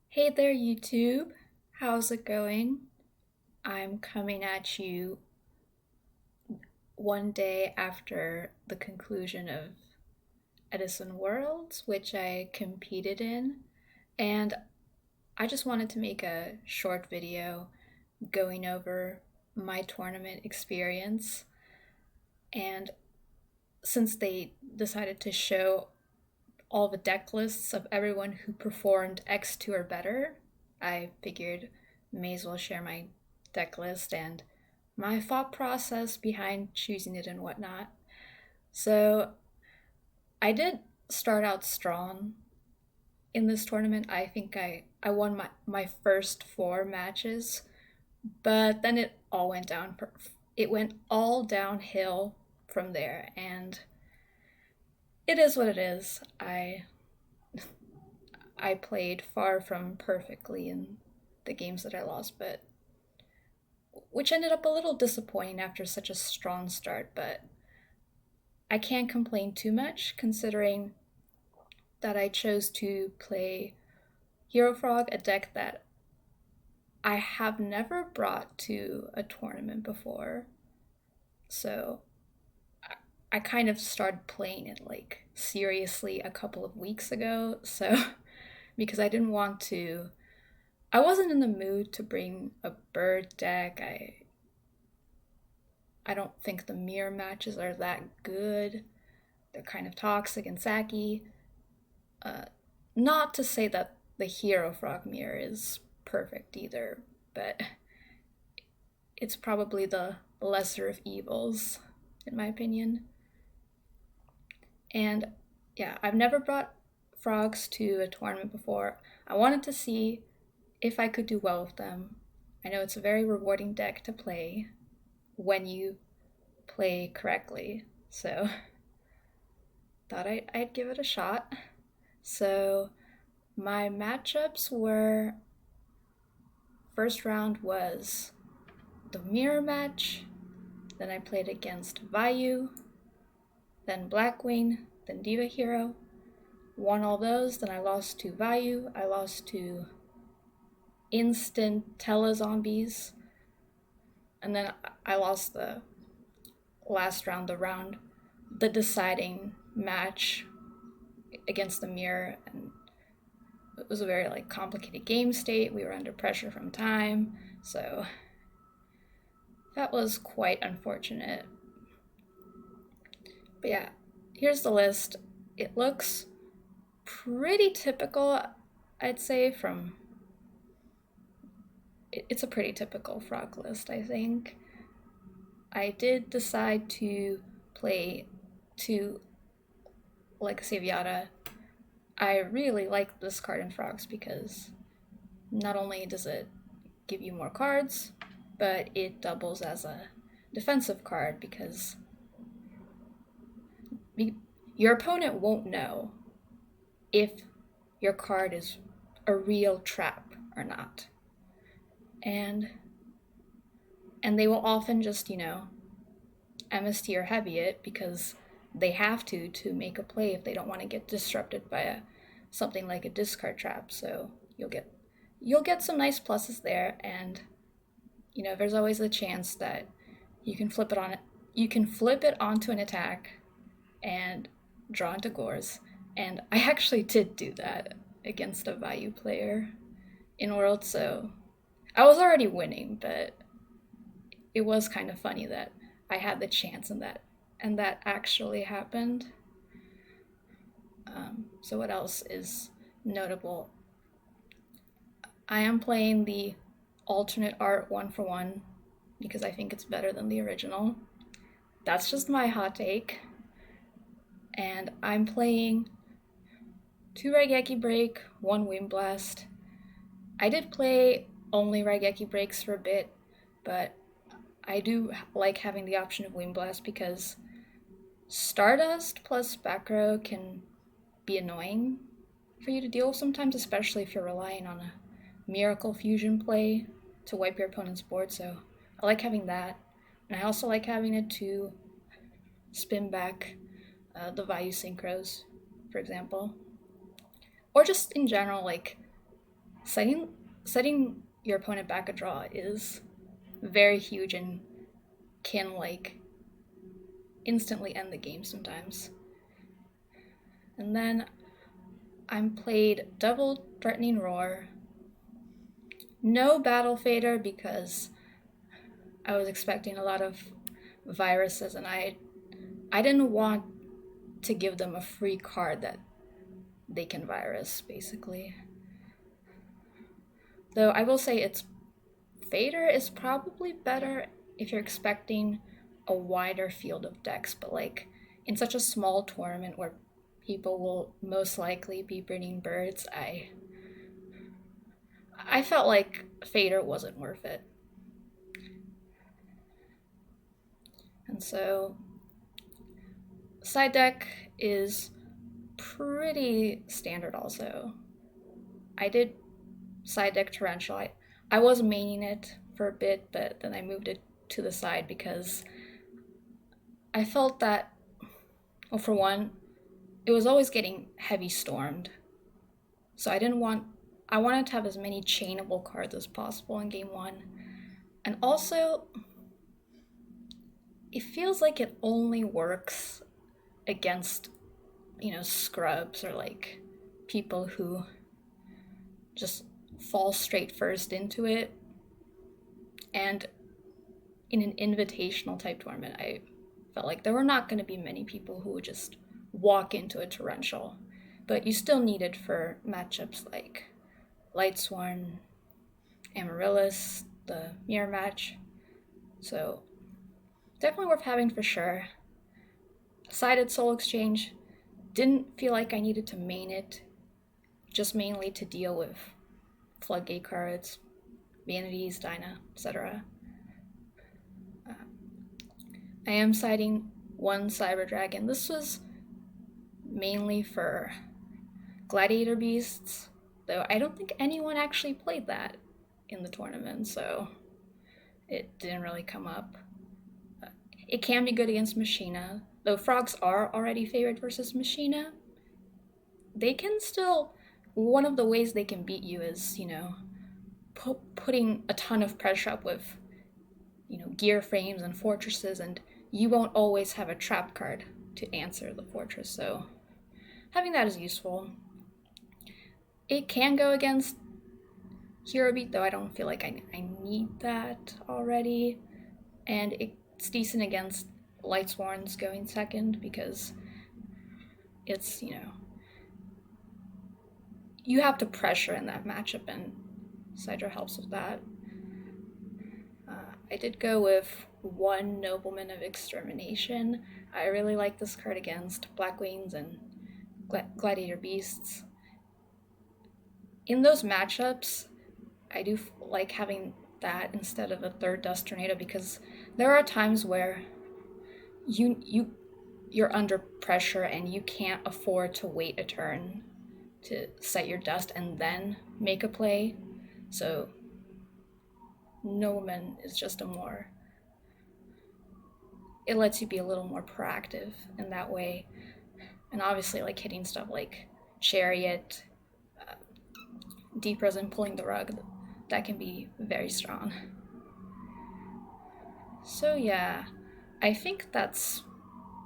Hey there, YouTube. How's it going? I'm coming at you one day after the conclusion of Edison Worlds, which I competed in, and I just wanted to make a short video going over my tournament experience. And since they decided to show all the deck lists of everyone who performed X2 or better, I figured may as well share my deck list and my thought process behind choosing it and whatnot. So I did start out strong in this tournament. I think I won my first four matches, but then it all went down. It went all downhill from there, and it is what it is. I played far from perfectly in the games that I lost, but which ended up a little disappointing after such a strong start, but I can't complain too much considering that I chose to play Hero Frog, a deck that I have never brought to a tournament before. So I kind of started playing it like seriously a couple of weeks ago. So because I wasn't in the mood to bring a bird deck. I don't think the mirror matches are that good. They're kind of toxic and sacky. Uh, Not to say that the Hero Frog mirror is perfect either, but it's probably the lesser of evils, in my opinion. And yeah, I've never brought frogs to a tournament before. I wanted to see if I could do well with them. I know it's a very rewarding deck to play when you play correctly, so thought I'd give it a shot. So my matchups were first round was the mirror match, then I played against Vayu, then Blackwing, then Diva Hero. Won all those, then I lost to Vayu, I lost to Instant Telezombies, and then I lost the last round, the deciding match against the mirror, and it was a very complicated game state. We were under pressure from time, so that was quite unfortunate. But yeah, here's the list. It looks pretty typical, I'd say, from it's a pretty typical frog list, I think. I did decide to play to Legacy of Yada. I really like this card in frogs because not only does it give you more cards, but it doubles as a defensive card because your opponent won't know if your card is a real trap or not. And they will often just, MST or heavy it because they have to make a play if they don't want to get disrupted by something like a discard trap. So you'll get some nice pluses there, and there's always a chance that you can flip it onto an attack and draw into Gores. And I actually did do that against a Vayu player in World, so I was already winning, but it was kind of funny that I had the chance and that actually happened. So what else is notable? I am playing the alternate art 1-for-1 because I think it's better than the original. That's just my hot take. And I'm playing 2 Raigeki Break, 1 Wind Blast. I did play only Raigeki Breaks for a bit, but I do like having the option of Wind Blast because Stardust plus back row can be annoying for you to deal with sometimes, especially if you're relying on a Miracle Fusion play to wipe your opponent's board, so I like having that. And I also like having it to spin back the Vayu Synchros, for example. Or just in general, setting setting your opponent back a draw is very huge and can like instantly end the game sometimes. And then I'm played double threatening roar. No battle fader because I was expecting a lot of viruses and I didn't want to give them a free card that they can virus basically. Though I will say it's fader is probably better if you're expecting a wider field of decks, but like in such a small tournament where people will most likely be breeding birds, I felt like fader wasn't worth it. And so side deck is pretty standard also. I did side deck torrential. I was maining it for a bit, but then I moved it to the side because I felt that, well, for one, it was always getting heavy stormed. So I wanted to have as many chainable cards as possible in game one. And also, it feels like it only works against, scrubs or like people who just fall straight first into it. And in an invitational type tournament, I felt like there were not going to be many people who would just walk into a torrential. But you still need it for matchups like Lightsworn, Amaryllis, the mirror match. So definitely worth having for sure. Sided Soul Exchange, didn't feel like I needed to main it, just mainly to deal with floodgate cards, Vanities, Dyna, etc. I am siding one Cyber Dragon. This was mainly for Gladiator Beasts, though I don't think anyone actually played that in the tournament, so it didn't really come up. It can be good against Machina, though frogs are already favored versus Machina. They can still, one of the ways they can beat you is, putting a ton of pressure up with, gear frames and fortresses, and you won't always have a trap card to answer the fortress, so having that is useful. It can go against Hero Beat, though I don't feel like I need that already. And it's decent against Lightsworns going second because it's, you have to pressure in that matchup, and Sidra helps with that. I did go with one Nobleman of Extermination. I really like this card against Blackwings and Gladiator Beasts. In those matchups, I do like having that instead of a third Dust Tornado because there are times where you're under pressure and you can't afford to wait a turn to set your dust and then make a play. So Nobleman is just it lets you be a little more proactive in that way. And obviously like hitting stuff like Chariot, Deep Resin, pulling the rug, that can be very strong. So yeah, I think that's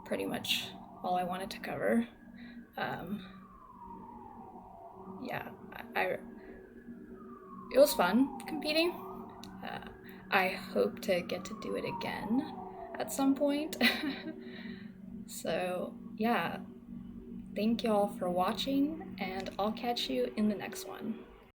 pretty much all I wanted to cover. Yeah, it was fun competing. I hope to get to do it again at some point. So yeah, thank y'all for watching, and I'll catch you in the next one.